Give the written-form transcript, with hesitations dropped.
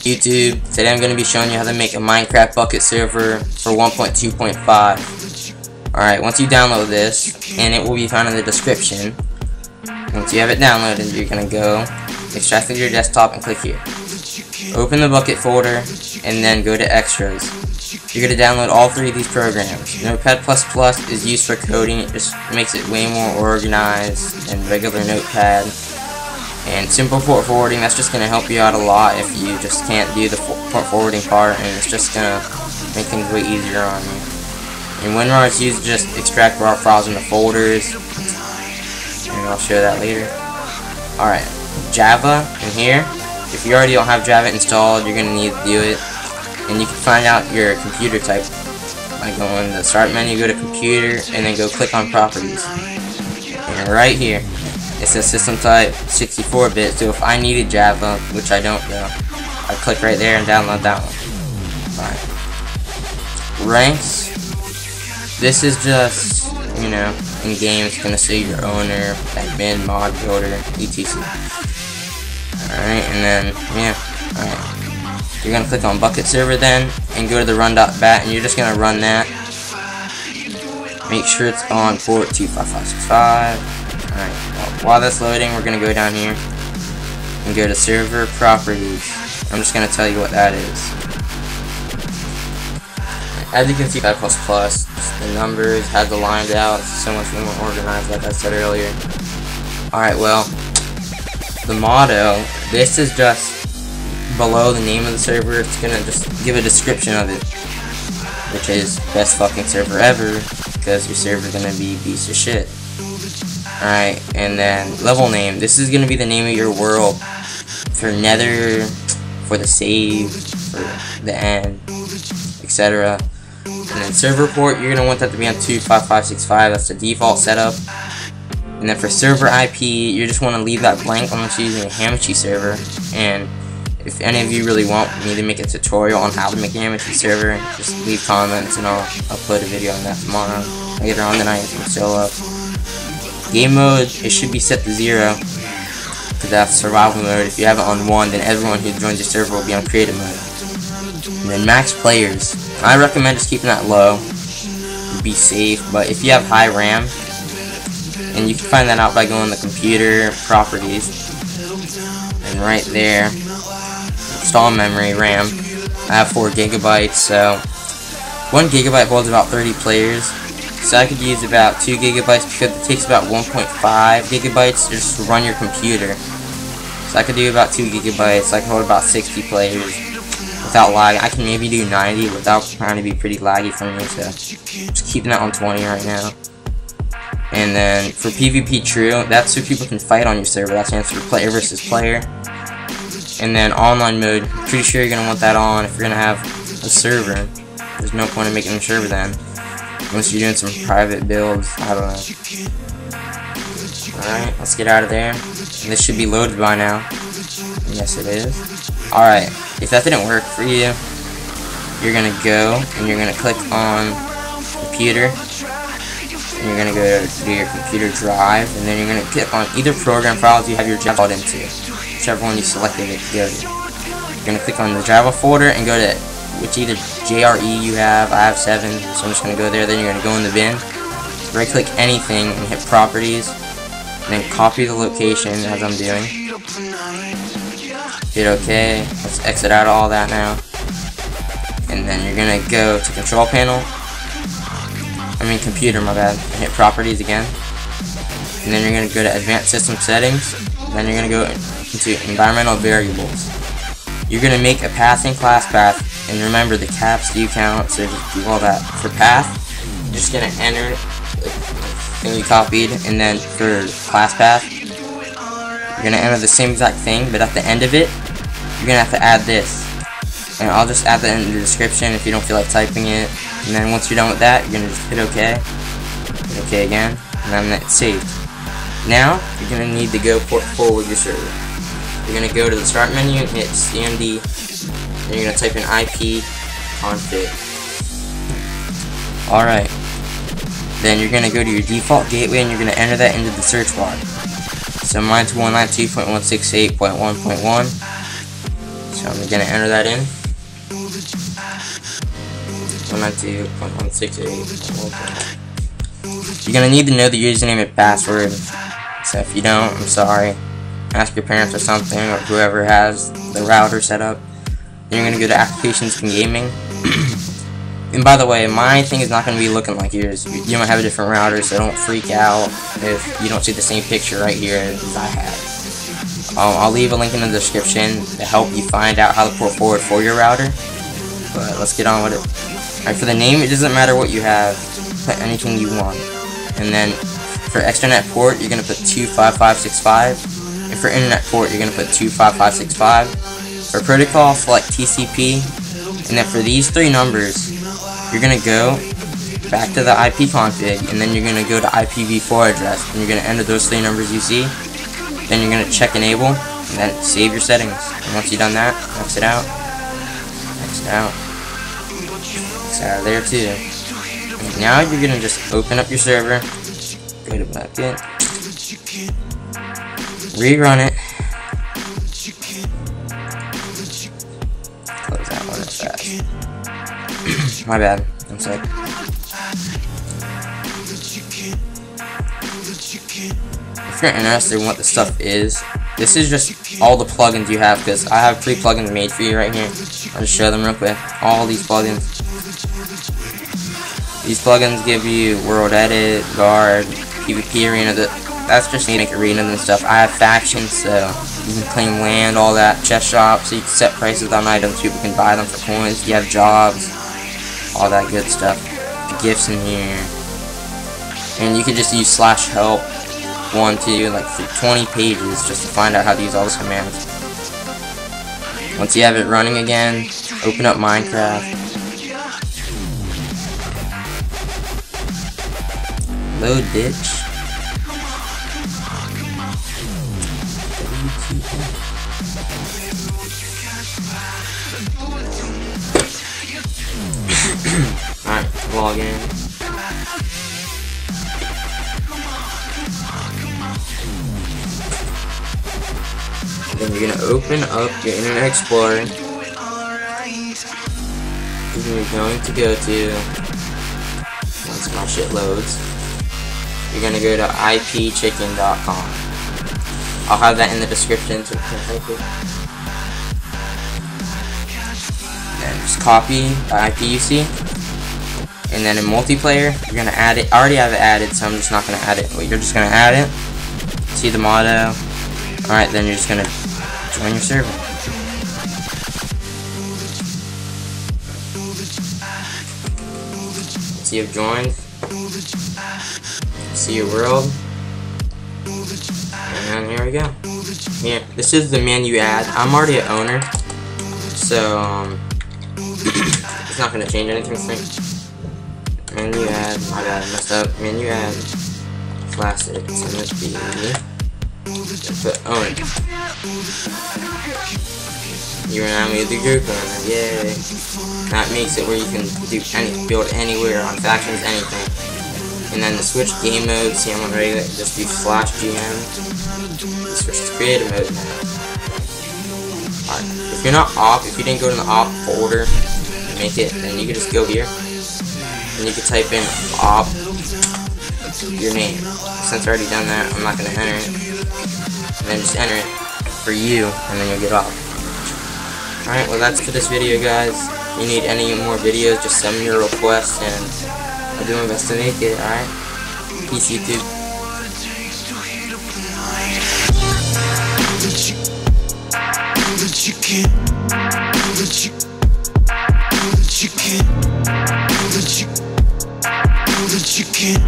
YouTube, today I'm going to be showing you how to make a Minecraft Bukkit server for 1.2.5. Alright, once you download this, and it will be found in the description, once you have it downloaded, you're going to go, extract it to your desktop, and click here. Open the Bukkit folder, and then go to Extras. You're going to download all three of these programs. Notepad++ is used for coding, it just makes it way more organized than regular Notepad. And SimplePortForwarding, that's just going to help you out a lot if you just can't do the port forwarding part, and it's just going to make things way easier on you. And Winrar is used to just extract raw files into folders, and I'll show that later. Alright, Java in here. If you already don't have Java installed, you're going to need to do it. And you can find out your computer type by going to the start menu, go to computer, and then go click on properties. And right here, it says system type 64-bit, so if I needed Java, which I don't though, I click right there and download that one. Alright. Ranks. This is just, you know, in game it's gonna say your owner, admin, mod, builder, etc. Alright, and then, yeah, alright. You're gonna click on Bukkit server then, and go to the run.bat, and you're just gonna run that. Make sure it's on port 25565. Alright, well, while that's loading, we're going to go down here and go to server properties. I'm just going to tell you what that is. As you can see, ++, the numbers have the lined out, it's so much more organized like I said earlier. Alright, well, the motto, this is just below the name of the server. It's going to just give a description of it, which is best fucking server ever, because your server's going to be a piece of shit. Alright, and then level name. This is going to be the name of your world for Nether, for the save, for the end, etc. And then server port, you're going to want that to be on 25565. That's the default setup. And then for server IP, you just want to leave that blank unless you're using a Hamachi server. And if any of you really want me to make a tutorial on how to make a Hamachi server, just leave comments and I'll upload a video on that tomorrow. Later on tonight, I'm still up. Game mode, it should be set to 0, because that's survival mode. If you have it on 1, then everyone who joins your server will be on creative mode. And then max players, I recommend just keeping that low, be safe, but if you have high RAM, and you can find that out by going to computer properties, and right there, install memory RAM. I have 4 GB, so 1 GB holds about 30 players. So I could use about 2 GB because it takes about 1.5 GB just to run your computer. So I could do about 2 GB. I can hold about 60 players without lag. I can maybe do 90 without trying to be pretty laggy for me. So just keeping that on 20 right now. And then for PvP True, that's so people can fight on your server. That stands for player versus player. And then online mode, pretty sure you're gonna want that on if you're gonna have a server. There's no point in making a server then, unless you're doing some private builds. I don't know. Alright, let's get out of there. And this should be loaded by now. Yes, it is. Alright, if that didn't work for you, you're going to go and you're going to click on computer. And you're going to go to your computer drive. And then you're going to click on either program files you have your Java into. Whichever one you selected it to go to. You're going to click on the Java folder and go to which either JRE you have. I have 7, so I'm just going to go there. Then you're going to go in the bin, right click anything and hit properties, and then copy the location as I'm doing. Hit OK. Let's exit out all that now. And then you're going to go to control panel, computer, my bad, and hit properties again. And then you're going to go to advanced system settings, and then you're going to go into environmental variables. You're going to make a path in ClassPath, and remember the caps do count, so just do all that. For path, you're just going to enter the thing you copied, and then for ClassPath, you're going to enter the same exact thing, but at the end of it, you're going to have to add this. And I'll just add that in the description if you don't feel like typing it. And then once you're done with that, you're going to just hit OK. Hit OK again, and then it's saved. Now, you're going to need to go port forward your server. You're going to go to the start menu and hit CMD, and you're going to type in IP config. Alright. Then you're going to go to your default gateway and you're going to enter that into the search bar. So mine's 192.168.1.1. So I'm gonna enter that in. 192.168.1.1. You're gonna need to know the username and password. So if you don't, I'm sorry. Ask your parents or something, or whoever has the router set up. Then you're gonna go to Applications and Gaming. And by the way, my thing is not gonna be looking like yours. You might have a different router, so don't freak out if you don't see the same picture right here as I have. I'll leave a link in the description to help you find out how to port forward for your router. But let's get on with it. Alright, for the name, it doesn't matter what you have. Put anything you want. And then for externet port, you're gonna put 25565. And for internet port, you're gonna put 25565. For protocol, select TCP. And then for these three numbers, you're gonna go back to the IP config, and then you're gonna go to IPv4 address, and you're gonna enter those three numbers you see. Then you're gonna check enable, and then save your settings. And once you've done that, exit out, exit out, exit out of there too. And now you're gonna just open up your server, go to Bukkit, rerun it, close that one real fast. My bad, I'm sorry. If you're interested in what the stuff is, this is just all the plugins you have, because I have 3 plugins made for you right here. I'll just show them real quick. All these plugins. These plugins give you World Edit, Guard, PvP Arena. That's just make arenas and stuff. I have factions, so you can claim land, all that. Chest shop, so you can set prices on items. People can buy them for coins. You have jobs, all that good stuff. The gifts in here. And you can just use /help 1, 2, like for 20 pages just to find out how to use all those commands. Once you have it running again, open up Minecraft. Load, bitch. Alright, log in. Then you're gonna open up your Internet Explorer. And you're going to go to, once my shit loads, you're gonna go to ipchicken.com. I'll have that in the description so you can type it. Then just copy the IP you see. And then in multiplayer, you're gonna add it. I already have it added, so I'm just not gonna add it. But you're just gonna add it. See the motto. Alright, then you're just gonna join your server. So you've joined. See your world. And here we go. Here, this is the menu ad. I'm already an owner, so it's not gonna change anything for me. Menu ad, my bad, I messed up. Menu ad, classic, it's gonna be, put owner. You are now made the group owner, yay. That makes it where you can do build anywhere on factions, anything. And then to switch game mode, see I'm on regular, just do /GM. Switch to creative mode now. Alright, if you're not op, if you didn't go to the op folder and make it, then you can just go here. And you can type in op, your name. Since I already done that, I'm not going to enter it. And then just enter it for you, and then you'll get off. Alright, well that's for this video, guys. If you need any more videos, just send me your requests, and I'll do my best to make it, alright? Peace, YouTube. You can't